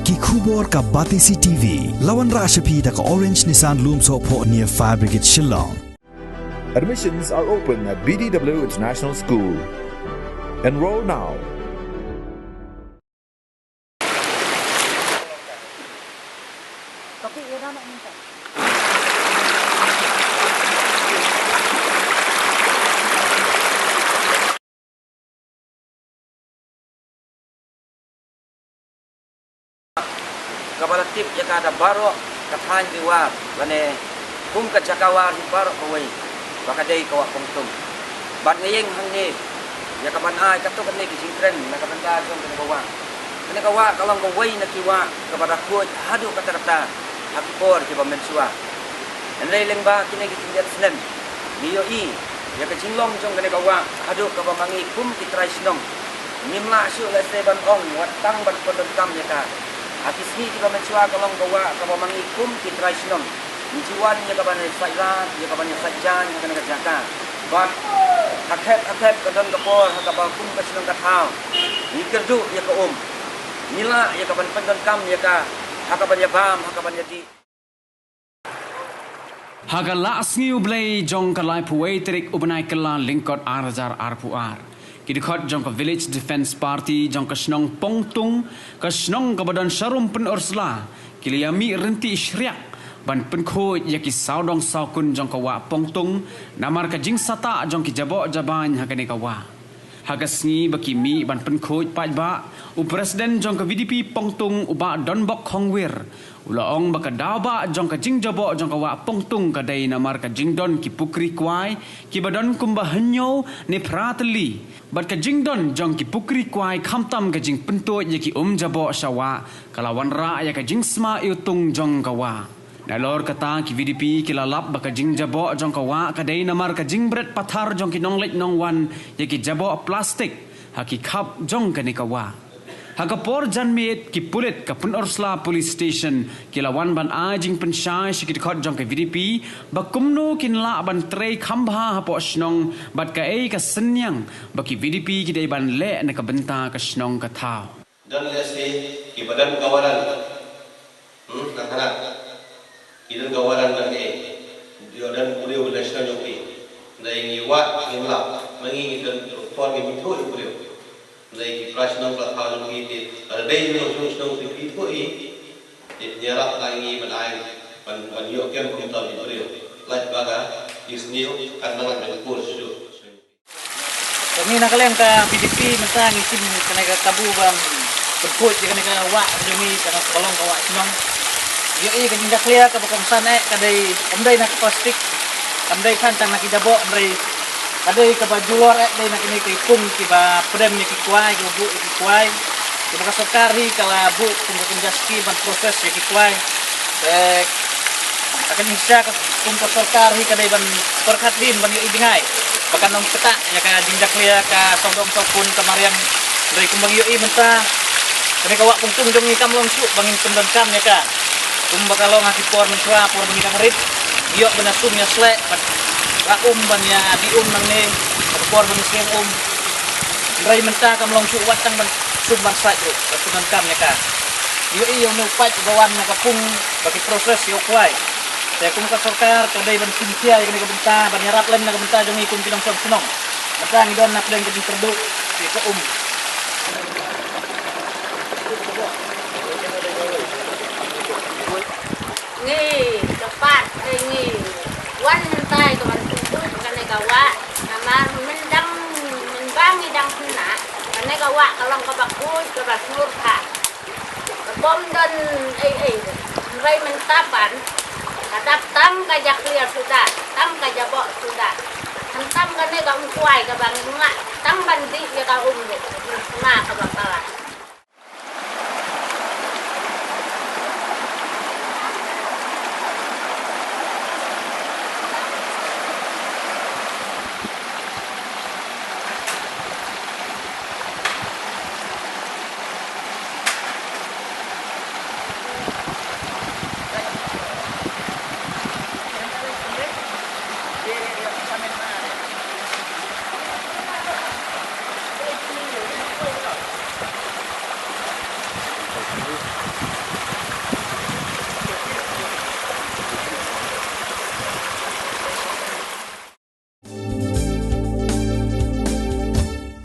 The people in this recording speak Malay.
Ki khubor ka Batisi TV. Lawan Rashapi da ka Orange Nissan Lumso po near Fire Brigade Shillong. Admissions are open at BDW International School. Enroll now. Kapala tip ya kada baro kathan diwar lane kum ka jakawar hi baro kawai bakadai kawa pungtung bat ngayeng hangni ya kapan ai kato kan ni kising tren na kapan ka jong kan kawa kalong kawai na kiwa kepada kuat hadu katarata hakipor ki bamensua andai lengba kini kitindiat snem niyo i ya ka jinglong jong kan kawa hadu ka bamangi kum ki traisnong nimla syu la seban ong watang ban podam ya ka Atis ni kita mencua kalong kawa kawa mangikum kita raisnom. Mencuan ya kapan sairat ya kapan sajan ya kena kerjakan. Bat akhep kadang kapor kapal kum kesenong katau. Ni kerdu ya ke Nila ya kapan pendon kam ya ka hakapan ya bam hakapan ya di. Hagala asngiu blay jong kalai puway terik ubanay kala lingkot arajar arpuar. Kidikot jong ka Village Defense Party jong ka Snong Pongtung ka Snong ka badan Sharum pen Ursula kiliyami renti isyriak ban pen khoi yaki saudong saukun jong ka wa Pongtung namar ka jing sata jong ki jabo jaban hakane ka wa hagasngi baki mi ban pen khoi pajba u presiden jong ka VDP Pongtung uba Donbok Khongwir ulaong baka daba jong ka jing jabo jong ka wa Pongtung ka dai namar ka jing don ki pukri kwai ki badan kumba hanyo ne pratli bat ka jingdon jong ki pukri kwai khamtam ka jing pento ye ki jabo shawa kalawan ra ya ka jing sma iutung jong kawa dalor kata ki VDP ki lalap ba ka jing jabo jong kawa ka dai namar ka jing bret pathar jong ki nonglek nongwan ye ki jabo plastik haki khap jong ka ni kawa Hagapor janmit ki pulit ka Pun Ursula Police Station kilawan ban ajing pensyai sikit khot jong ke VDP bakumno kinla ban trei khambha hapo snong bat ka ka senyang baki VDP ki dai ban le na ka benta ka snong ka thau dan lesi ki badan kawaran nakana kidan kawaran dan dia dan beliau nasional joki dai ngi wa ngla mangi dan for ki mitho beliau Lai prasnong plathaw ng iti ada day no sunong ti ko nyarap tangi banay banyo ken kumta ni brio lai baga isniu kanang ng course yo kami nakaleng ka BDP mentang isin kanay tabu bang berkut di kanay wa jumi kana kolong ka wa sinong yo kan tindak clear ka bakong sana kaday amday na plastic amday kan tang nakidabo amday Kadai ka bajuar dai nak ini kay kum kiba pedem ni kikwai bu kikwai kiba kasokari kala bu kum jaski ban proses ni kikwai akan bisa kum kasokari kadai ban perkatin ban ibingai bahkan nong peta ya ka dindak lia ka sodong sopun kamarian dari kum bang yoi menta kene ka wa pungtung jong ni kam longsu bangin pendon kam ya ka kum bakalo ngaki por mensua por bangin karit yo benasumnya slek ra banya di nang ne por benisem rai menta kam long su watang ban sumban sai ro sunan kam ne ka yo iyo no pat gawan na kapung bagi proses yo kwai saya kum ka sarkar ka dai ban sintia yo ne ka benta ban yarap lem na ka benta jong ikum pinong song sunong matang idon na pedang jadi terdu si ka ni cepat ni wan hentai to kawa nama mendang menbangi dang kena karena kawa kalau kau bagus kau basur ka bom dan rai mentapan kadap tam kajak liar sudah tam kajak bok sudah tam karena kau kuai kau bangin mak tam bandi ya kau deh nah kau bakalan